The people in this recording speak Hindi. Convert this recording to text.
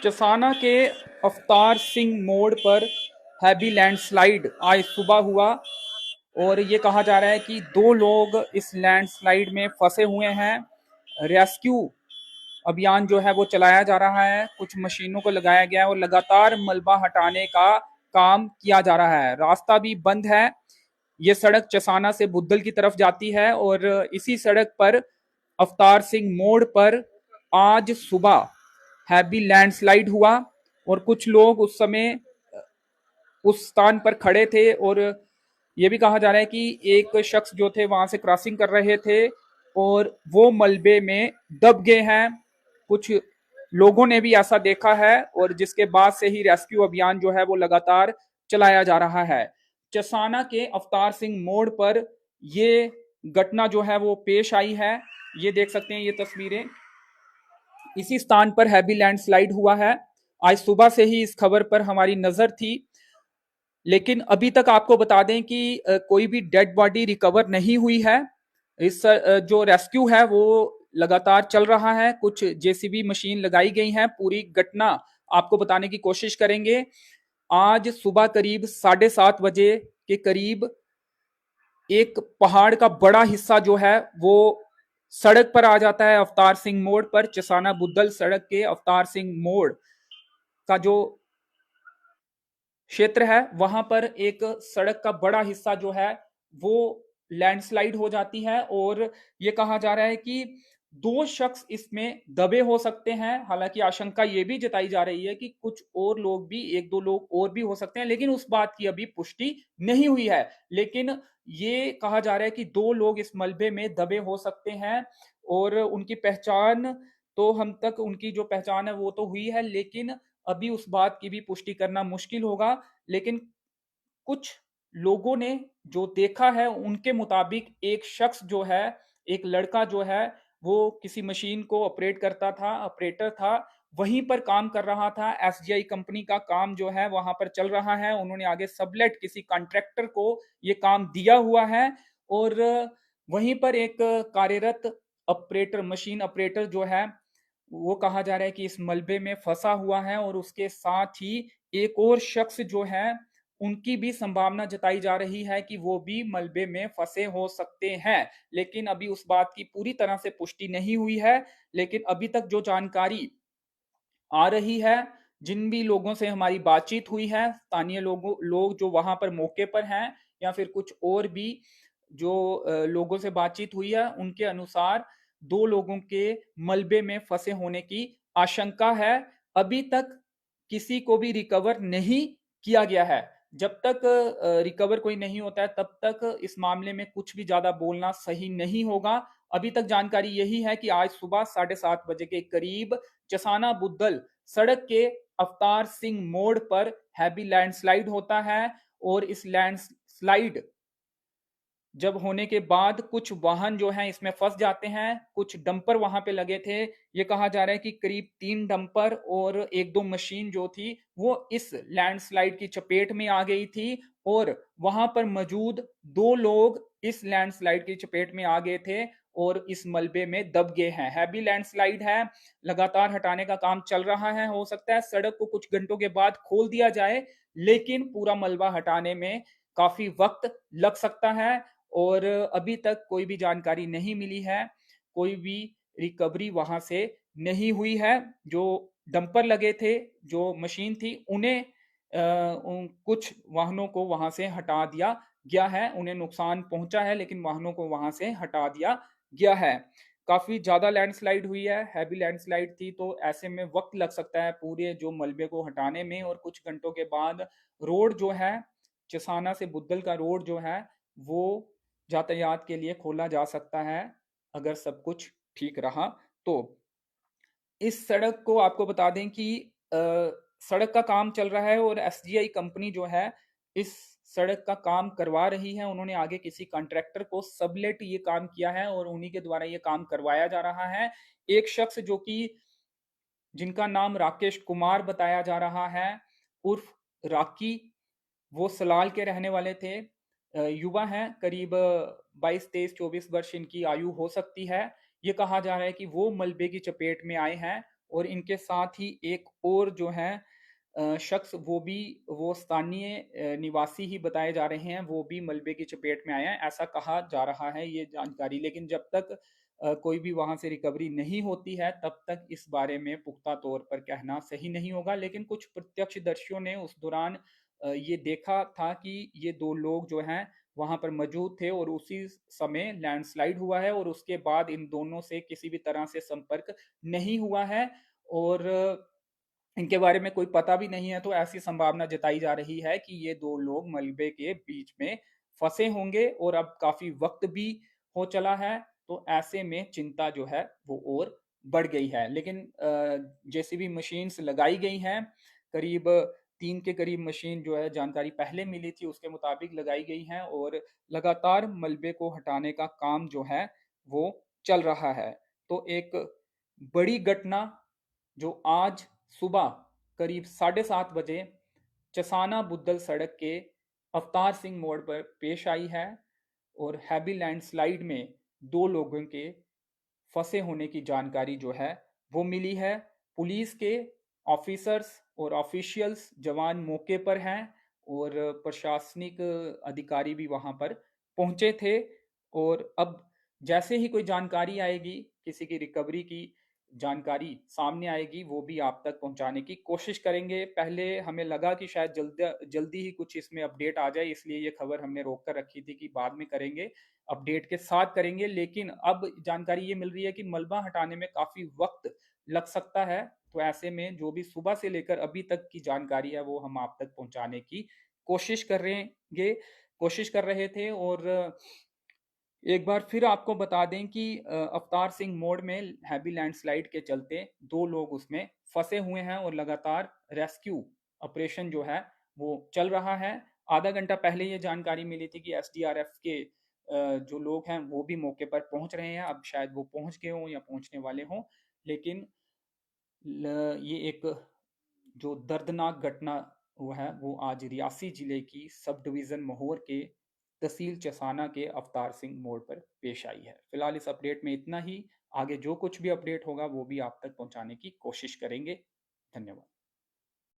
चसाना के अवतार सिंह मोड़ पर हैवी लैंडस्लाइड आज सुबह हुआ और ये कहा जा रहा है कि दो लोग इस लैंडस्लाइड में फंसे हुए हैं। रेस्क्यू अभियान जो है वो चलाया जा रहा है, कुछ मशीनों को लगाया गया है और लगातार मलबा हटाने का काम किया जा रहा है। रास्ता भी बंद है। ये सड़क चसाना से बुद्धल की तरफ जाती है और इसी सड़क पर अवतार सिंह मोड़ पर आज सुबह हैवी लैंडस्लाइड हुआ और कुछ लोग उस समय उस स्थान पर खड़े थे और ये भी कहा जा रहा है कि एक शख्स जो थे वहां से क्रॉसिंग कर रहे थे और वो मलबे में दब गए हैं। कुछ लोगों ने भी ऐसा देखा है और जिसके बाद से ही रेस्क्यू अभियान जो है वो लगातार चलाया जा रहा है। चसाना के अवतार सिंह मोड़ पर ये घटना जो है वो पेश आई है। ये देख सकते हैं ये तस्वीरें। इसी स्थान पर हैवी लैंडस्लाइड हुआ है। आज सुबह से ही इस खबर पर हमारी नजर थी, लेकिन अभी तक आपको बता दें कि कोई भी डेड बॉडी रिकवर नहीं हुई है। इस जो रेस्क्यू है वो लगातार चल रहा है। कुछ जेसीबी मशीन लगाई गई हैं। पूरी घटना आपको बताने की कोशिश करेंगे। आज सुबह करीब 7:30 बजे के करीब एक पहाड़ का बड़ा हिस्सा जो है वो सड़क पर आ जाता है। अवतार सिंह मोड़ पर, चसाना बुद्धल सड़क के अवतार सिंह मोड़ का जो क्षेत्र है वहां पर एक सड़क का बड़ा हिस्सा जो है वो लैंडस्लाइड हो जाती है और ये कहा जा रहा है कि दो शख्स इसमें दबे हो सकते हैं। हालांकि आशंका ये भी जताई जा रही है कि कुछ और लोग भी, एक दो लोग और भी हो सकते हैं, लेकिन उस बात की अभी पुष्टि नहीं हुई है। लेकिन ये कहा जा रहा है कि दो लोग इस मलबे में दबे हो सकते हैं और उनकी पहचान, तो हम तक उनकी जो पहचान है वो तो हुई है, लेकिन अभी उस बात की भी पुष्टि करना मुश्किल होगा। लेकिन कुछ लोगों ने जो देखा है उनके मुताबिक एक शख्स जो है, एक लड़का जो है वो किसी मशीन को ऑपरेट करता था, ऑपरेटर था, वहीं पर काम कर रहा था। एसजीआई कंपनी का काम जो है वहां पर चल रहा है। उन्होंने आगे सबलेट किसी कॉन्ट्रैक्टर को ये काम दिया हुआ है और वहीं पर एक कार्यरत ऑपरेटर, मशीन ऑपरेटर जो है वो कहा जा रहा है कि इस मलबे में फंसा हुआ है और उसके साथ ही एक और शख्स जो है उनकी भी संभावना जताई जा रही है कि वो भी मलबे में फंसे हो सकते हैं। लेकिन अभी उस बात की पूरी तरह से पुष्टि नहीं हुई है। लेकिन अभी तक जो जानकारी आ रही है, जिन भी लोगों से हमारी बातचीत हुई है, स्थानीय लोग जो वहां पर मौके पर हैं या फिर कुछ और भी जो लोगों से बातचीत हुई है, उनके अनुसार दो लोगों के मलबे में फंसे होने की आशंका है। अभी तक किसी को भी रिकवर नहीं किया गया है। जब तक रिकवर कोई नहीं होता है तब तक इस मामले में कुछ भी ज्यादा बोलना सही नहीं होगा। अभी तक जानकारी यही है कि आज सुबह 7:30 बजे के करीब चसाना बुद्धल सड़क के अवतार सिंह मोड़ पर हैवी लैंडस्लाइड होता है और इस लैंडस्लाइड जब होने के बाद कुछ वाहन जो हैं इसमें फंस जाते हैं। कुछ डंपर वहां पे लगे थे। ये कहा जा रहा है कि करीब 3 डंपर और एक दो मशीन जो थी वो इस लैंडस्लाइड की चपेट में आ गई थी और वहां पर मौजूद दो लोग इस लैंडस्लाइड की चपेट में आ गए थे और इस मलबे में दब गए हैं। हैवी लैंडस्लाइड है, लगातार हटाने का काम चल रहा है। हो सकता है सड़क को कुछ घंटों के बाद खोल दिया जाए, लेकिन पूरा मलबा हटाने में काफी वक्त लग सकता है और अभी तक कोई भी जानकारी नहीं मिली है। कोई भी रिकवरी वहां से नहीं हुई है। जो डंपर लगे थे, जो मशीन थी, उन्हें कुछ वाहनों को वहां से हटा दिया गया है। उन्हें नुकसान पहुंचा है लेकिन वाहनों को वहां से हटा दिया गया है। काफी ज्यादा लैंडस्लाइड हुई है, हैवी लैंडस्लाइड थी, तो ऐसे में वक्त लग सकता है पूरे जो मलबे को हटाने में और कुछ घंटों के बाद रोड जो है, चसाना से बुद्धल का रोड जो है वो यातायात के लिए खोला जा सकता है अगर सब कुछ ठीक रहा तो। इस सड़क को आपको बता दें कि सड़क का काम चल रहा है और एसजीआई कंपनी जो है इस सड़क का काम करवा रही है। उन्होंने आगे किसी कॉन्ट्रैक्टर को सबलेट ये काम किया है और उन्हीं के द्वारा ये काम करवाया जा रहा है। एक शख्स जो कि जिनका नाम राकेश कुमार बताया जा रहा है उर्फ राकी, वो सलाल के रहने वाले थे। युवा हैं, करीब 22, 23, 24 वर्ष इनकी आयु हो सकती है। ये कहा जा रहा है कि वो मलबे की चपेट में आए हैं और इनके साथ ही एक और जो है शख्स वो स्थानीय निवासी ही बताए जा रहे हैं, वो भी मलबे की चपेट में आया है, ऐसा कहा जा रहा है ये जानकारी। लेकिन जब तक कोई भी वहाँ से रिकवरी नहीं होती है, तब तक इस बारे में पुख्ता तौर पर कहना सही नहीं होगा। लेकिन कुछ प्रत्यक्षदर्शियों ने उस दौरान ये देखा था कि ये 2 लोग जो हैं वहाँ पर मौजूद थे और उसी समय लैंडस्लाइड हुआ है और उसके बाद इन दोनों से किसी भी तरह से संपर्क नहीं हुआ है और इनके बारे में कोई पता भी नहीं है, तो ऐसी संभावना जताई जा रही है कि ये 2 लोग मलबे के बीच में फँसे होंगे और अब काफ़ी वक़्त भी हो चला है, तो ऐसे में चिंता जो है वो और बढ़ गई है। लेकिन जेसीबी मशीन्स लगाई गई हैं, करीब 3 के करीब मशीन जो है जानकारी पहले मिली थी उसके मुताबिक लगाई गई हैं और लगातार मलबे को हटाने का काम जो है वो चल रहा है। तो एक बड़ी घटना जो आज सुबह करीब 7:30 बजे चसाना बुद्धल सड़क के अवतार सिंह मोड़ पर पेश आई है और हैवी लैंडस्लाइड में 2 लोगों के फंसे होने की जानकारी जो है वो मिली है। पुलिस के ऑफिसर्स और ऑफिशियल्स जवान मौके पर हैं और प्रशासनिक अधिकारी भी वहां पर पहुंचे थे और अब जैसे ही कोई जानकारी आएगी, किसी की रिकवरी की जानकारी सामने आएगी, वो भी आप तक पहुंचाने की कोशिश करेंगे। पहले हमें लगा कि शायद जल्दी ही कुछ इसमें अपडेट आ जाए, इसलिए ये खबर हमने रोक कर रखी थी कि बाद में करेंगे, अपडेट के साथ करेंगे। लेकिन अब जानकारी ये मिल रही है कि मलबा हटाने में काफ़ी वक़्त लग सकता है, तो ऐसे में जो भी सुबह से लेकर अभी तक की जानकारी है, वो हम आप तक पहुँचाने की कोशिश करेंगे कोशिश कर रहे थे और एक बार फिर आपको बता दें कि अवतार सिंह मोड़ में हैवी लैंडस्लाइड के चलते 2 लोग उसमें फँसे हुए हैं और लगातार रेस्क्यू ऑपरेशन जो है, वो चल रहा है। आधा घंटा पहले ये जानकारी मिली थी कि एसडीआरएफ के जो लोग हैं, वो भी मौके पर पहुँच रहे हैं। अब शायद वो पहुँच गए हों या पहुँचने वाले हों, लेकिन ये एक जो दर्दनाक घटना हुआ है वो आज रियासी जिले की सब डिवीज़न महोर के तहसील चसाना के अवतार सिंह मोड़ पर पेश आई है। फिलहाल इस अपडेट में इतना ही। आगे जो कुछ भी अपडेट होगा वो भी आप तक पहुंचाने की कोशिश करेंगे। धन्यवाद।